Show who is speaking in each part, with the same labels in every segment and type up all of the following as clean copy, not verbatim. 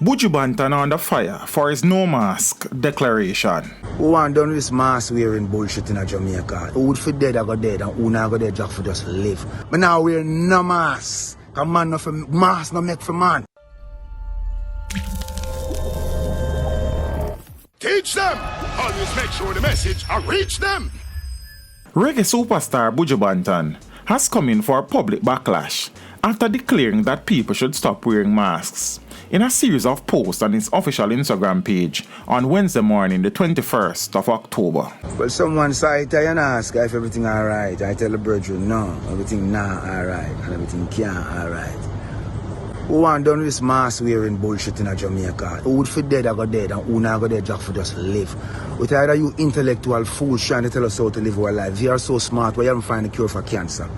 Speaker 1: Buju Banton under fire for his no mask declaration.
Speaker 2: Who want done this mask wearing bullshit in Jamaica? Who would for dead I go dead and who not go dead just for just live. But now wear no mask. Cause man no for mask no make for man.
Speaker 3: Teach them! Always make sure the message I reach them!
Speaker 1: Reggae superstar Buju Banton has come in for a public backlash after declaring that people should stop wearing masks. In a series of posts on his official Instagram page on Wednesday morning, the 21st of October.
Speaker 2: Well, someone side and ask if everything alright. I tell the brethren, no, everything not alright and everything can't alright. Who want done this mask wearing bullshit in Jamaica? Who would for dead I go dead and who not go dead just for just live? With either you intellectual fools trying to tell us how to live our life. You are so smart why you haven't found a cure for cancer.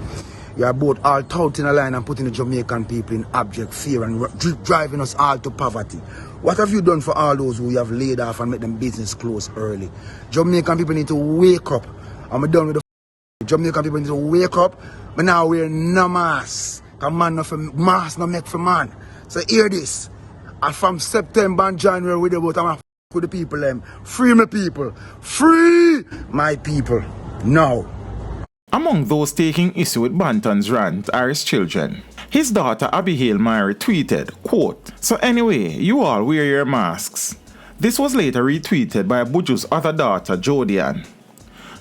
Speaker 2: You are both all out in a line and putting the Jamaican people in abject fear and driving us all to poverty. What have you done for all those who you have laid off and make them business close early? Jamaican people need to wake up. I'm done with the Jamaican people need to wake up. But now we're no mask. Cause man no for mask no make for man. So hear this. And from September and January with the people them. Free my people. Free my people. Now.
Speaker 1: Among those taking issue with Banton's rant are his children. His daughter Abigail Mary tweeted, quote, "So anyway, you all wear your masks." This was later retweeted by Buju's other daughter, Jodian.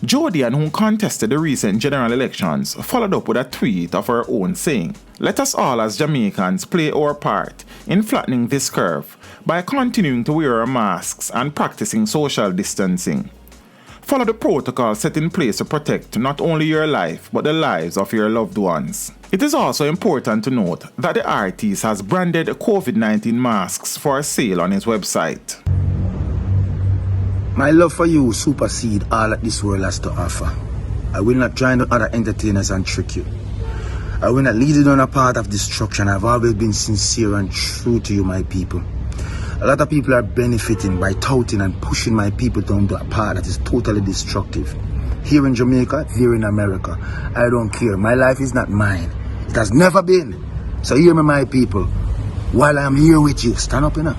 Speaker 1: Jodian, who contested the recent general elections, followed up with a tweet of her own saying, "Let us all as Jamaicans play our part in flattening this curve by continuing to wear our masks and practicing social distancing. Follow the protocol set in place to protect not only your life but the lives of your loved ones." It is also important to note that the artist has branded COVID-19 masks for sale on his website.
Speaker 2: My love for you supersede all that this world has to offer. I will not join the other entertainers and trick you. I will not lead you down a path of destruction. I've always been sincere and true to you, my people. A lot of people are benefiting by touting and pushing my people down to a path that is totally destructive. Here in Jamaica, here in America, I don't care. My life is not mine. It has never been. So hear me, my people. While I'm here with you, stand up, enough.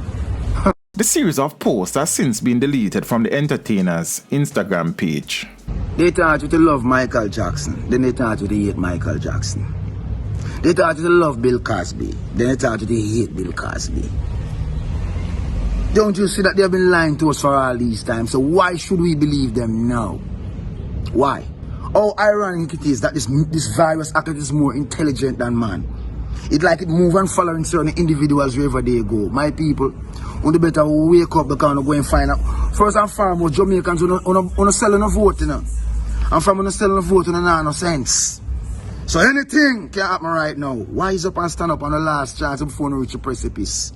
Speaker 1: The series of posts has since been deleted from the entertainer's Instagram page.
Speaker 2: They thought you to love Michael Jackson, then they thought you to hate Michael Jackson. They thought you to love Bill Cosby, then they thought you to hate Bill Cosby. Don't you see that they have been lying to us for all these times? So why should we believe them now? Why? How ironic it is that this virus actually is more intelligent than man. It's like it move and following certain individuals wherever they go. My people, on the better wake up because we go and find out. First and foremost, Jamaicans on selling a vote, you know. And from selling a vote, no sense. So anything can happen right now. Wise up and stand up on the last chance before we reach a precipice.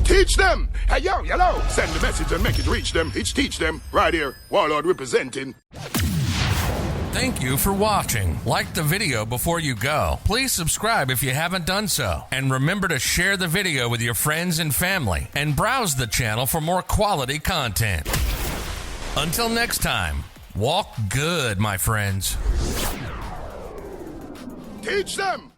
Speaker 3: Teach them! Hey, yo, hello! Send the message and make it reach them. It's teach them. Right here. Warlord representing.
Speaker 4: Thank you for watching. Like the video before you go. Please subscribe if you haven't done so. And remember to share the video with your friends and family. And browse the channel for more quality content. Until next time, walk good, my friends.
Speaker 3: Teach them!